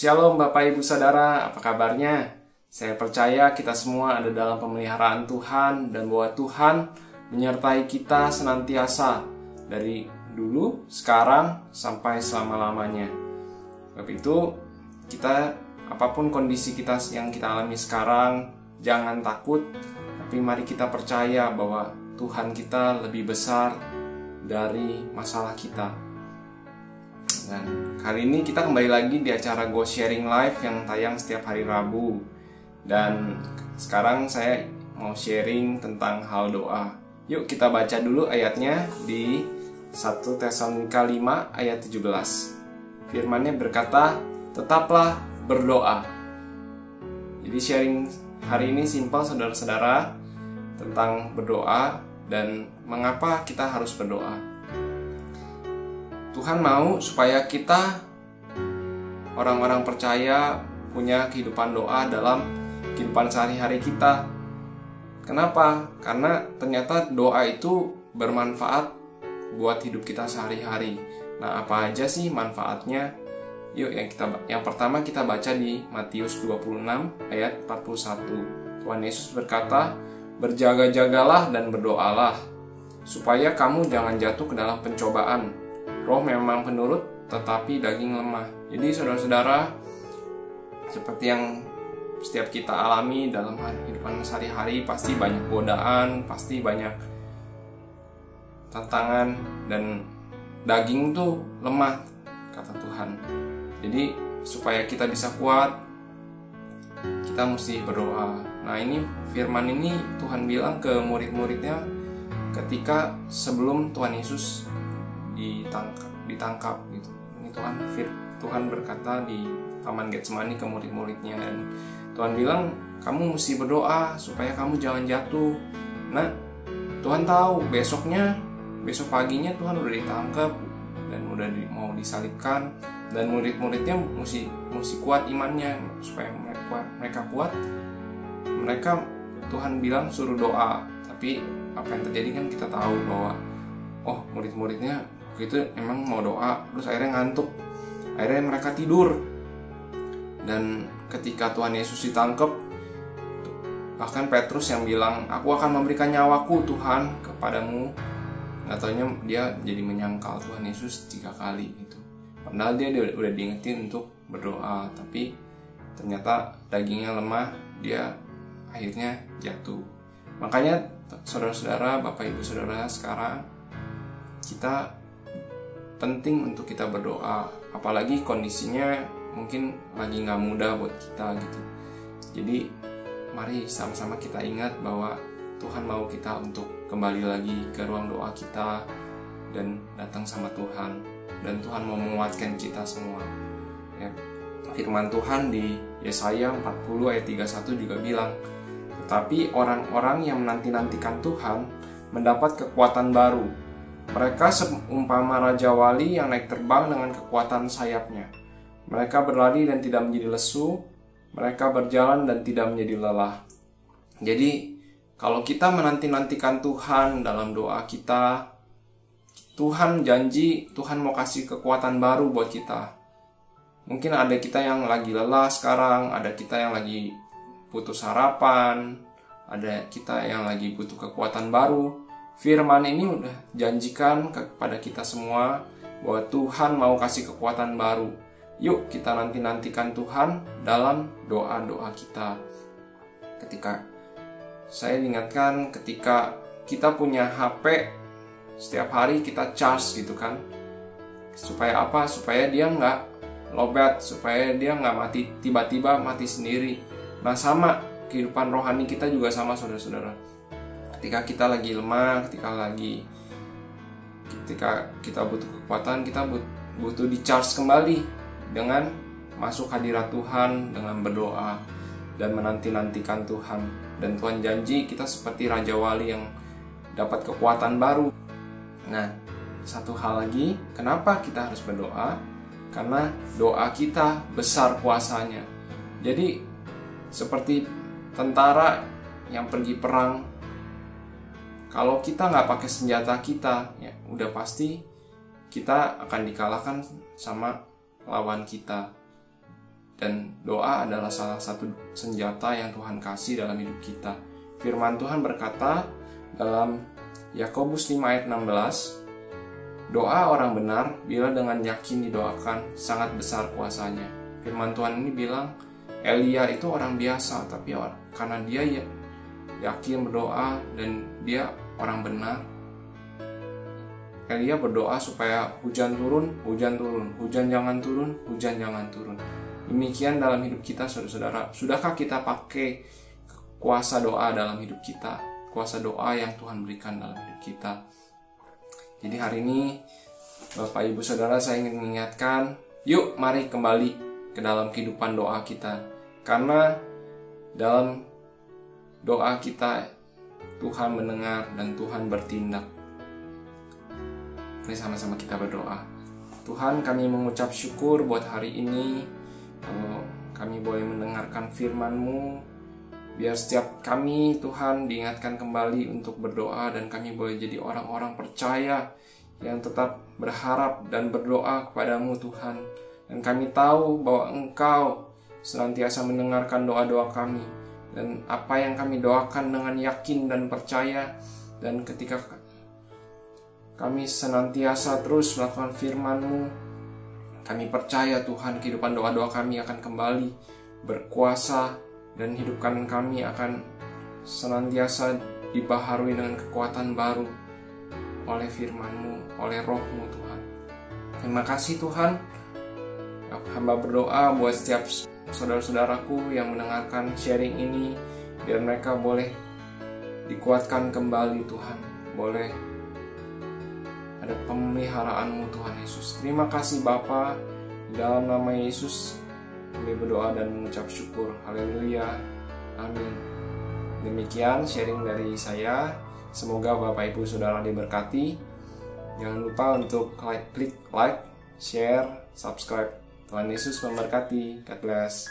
Shalom Bapak Ibu Saudara, apa kabarnya? Saya percaya kita semua ada dalam pemeliharaan Tuhan dan bahwa Tuhan menyertai kita senantiasa dari dulu, sekarang, sampai selama-lamanya. Sebab itu, kita apapun kondisi kita yang kita alami sekarang, jangan takut, tapi mari kita percaya bahwa Tuhan kita lebih besar dari masalah kita. Dan kali ini kita kembali lagi di acara Go Sharing Live yang tayang setiap hari Rabu. Dan sekarang saya mau sharing tentang hal doa. Yuk kita baca dulu ayatnya di 1 Tesalonika 5 ayat 17. Firman-Nya berkata, tetaplah berdoa. Jadi sharing hari ini simpel saudara-saudara tentang berdoa dan mengapa kita harus berdoa. Tuhan mau supaya kita orang-orang percaya punya kehidupan doa dalam kehidupan sehari-hari kita. Kenapa? Karena ternyata doa itu bermanfaat buat hidup kita sehari-hari. Nah, apa aja sih manfaatnya? Yuk yang pertama kita baca di Matius 26 ayat 41. Tuhan Yesus berkata, "Berjaga-jagalah dan berdoalah supaya kamu jangan jatuh ke dalam pencobaan. Roh memang penurut, tetapi daging lemah." Jadi saudara-saudara, seperti yang setiap kita alami dalam kehidupan sehari-hari, pasti banyak godaan, pasti banyak tantangan, dan daging tuh lemah, kata Tuhan. Jadi supaya kita bisa kuat, kita mesti berdoa. Nah, ini firman ini Tuhan bilang ke murid-muridnya ketika sebelum Tuhan Yesus ditangkap gitu. Ini Tuhan berkata di Taman Getsemani ke murid-muridnya, dan Tuhan bilang kamu mesti berdoa supaya kamu jangan jatuh. Nah, Tuhan tahu besok paginya Tuhan udah ditangkap dan udah mau disalibkan, dan murid-muridnya mesti kuat imannya supaya mereka kuat. Tuhan bilang suruh doa, tapi apa yang terjadi kan kita tahu bahwa murid-muridnya itu emang mau doa, terus akhirnya ngantuk, akhirnya mereka tidur. Dan ketika Tuhan Yesus ditangkap, bahkan Petrus yang bilang, "Aku akan memberikan nyawaku Tuhan kepadamu." Nggak taunya dia jadi menyangkal Tuhan Yesus 3 kali gitu. Padahal dia udah diingetin untuk berdoa, tapi ternyata dagingnya lemah, dia akhirnya jatuh. Makanya saudara-saudara, Bapak Ibu Saudara, sekarang kita penting untuk kita berdoa, apalagi kondisinya mungkin lagi nggak mudah buat kita gitu. Jadi mari sama-sama kita ingat bahwa Tuhan mau kita untuk kembali lagi ke ruang doa kita dan datang sama Tuhan, dan Tuhan mau menguatkan kita semua ya. Firman Tuhan di Yesaya 40 ayat 31 juga bilang, "Tetapi orang-orang yang menanti-nantikan Tuhan mendapat kekuatan baru. Mereka seumpama raja wali yang naik terbang dengan kekuatan sayapnya. Mereka berlari dan tidak menjadi lesu, mereka berjalan dan tidak menjadi lelah." Jadi, kalau kita menanti-nantikan Tuhan dalam doa kita, Tuhan janji, Tuhan mau kasih kekuatan baru buat kita. Mungkin ada kita yang lagi lelah sekarang, ada kita yang lagi putus harapan, ada kita yang lagi butuh kekuatan baru. Firman ini udah janjikan kepada kita semua bahwa Tuhan mau kasih kekuatan baru. Yuk kita nantikan Tuhan dalam doa-doa kita. Saya ingatkan ketika kita punya HP, setiap hari kita charge gitu kan. Supaya apa? Supaya dia nggak lowbat, supaya dia nggak mati, tiba-tiba mati sendiri. Nah, sama kehidupan rohani kita juga sama saudara-saudara. Ketika kita lagi lemah, ketika kita butuh kekuatan, kita butuh di-charge kembali dengan masuk hadirat Tuhan, dengan berdoa dan menanti-nantikan Tuhan. Dan Tuhan janji kita seperti Raja Wali yang dapat kekuatan baru. Nah, satu hal lagi, kenapa kita harus berdoa? Karena doa kita besar kuasanya. Jadi seperti tentara yang pergi perang, kalau kita nggak pakai senjata kita, ya udah pasti kita akan dikalahkan sama lawan kita. Dan doa adalah salah satu senjata yang Tuhan kasih dalam hidup kita. Firman Tuhan berkata dalam Yakobus 5 ayat 16, doa orang benar bila dengan yakin didoakan sangat besar kuasanya. Firman Tuhan ini bilang Elia itu orang biasa, tapi karena dia yakin berdoa dan dia orang benar, Elia berdoa supaya hujan turun, hujan turun, hujan jangan turun, hujan jangan turun. Demikian dalam hidup kita, saudara-saudara. Sudahkah kita pakai kuasa doa dalam hidup kita? Kuasa doa yang Tuhan berikan dalam hidup kita. Jadi hari ini, Bapak Ibu Saudara, saya ingin mengingatkan, yuk mari kembali ke dalam kehidupan doa kita. Karena dalam doa kita, Tuhan mendengar dan Tuhan bertindak. Mari sama-sama kita berdoa. Tuhan, kami mengucap syukur buat hari ini. Kalau kami boleh mendengarkan firman-Mu, biar setiap kami, Tuhan, diingatkan kembali untuk berdoa dan kami boleh jadi orang-orang percaya yang tetap berharap dan berdoa kepada-Mu, Tuhan. Dan kami tahu bahwa Engkau senantiasa mendengarkan doa-doa kami. Dan apa yang kami doakan dengan yakin dan percaya, dan ketika kami senantiasa terus melakukan firman-Mu, kami percaya Tuhan, kehidupan doa-doa kami akan kembali berkuasa dan hidupkan kami akan senantiasa dibaharui dengan kekuatan baru oleh firman-Mu, oleh Roh-Mu, Tuhan. Terima kasih Tuhan. Hamba berdoa buat setiap saudara-saudaraku yang mendengarkan sharing ini, biar mereka boleh dikuatkan kembali Tuhan, boleh ada pemeliharaan-Mu Tuhan Yesus. Terima kasih Bapa, dalam nama Yesus kami berdoa dan mengucap syukur. Haleluya, amin. Demikian sharing dari saya. Semoga Bapak Ibu Saudara diberkati. Jangan lupa untuk klik like, share, subscribe. Tuhan Yesus memberkati. God bless.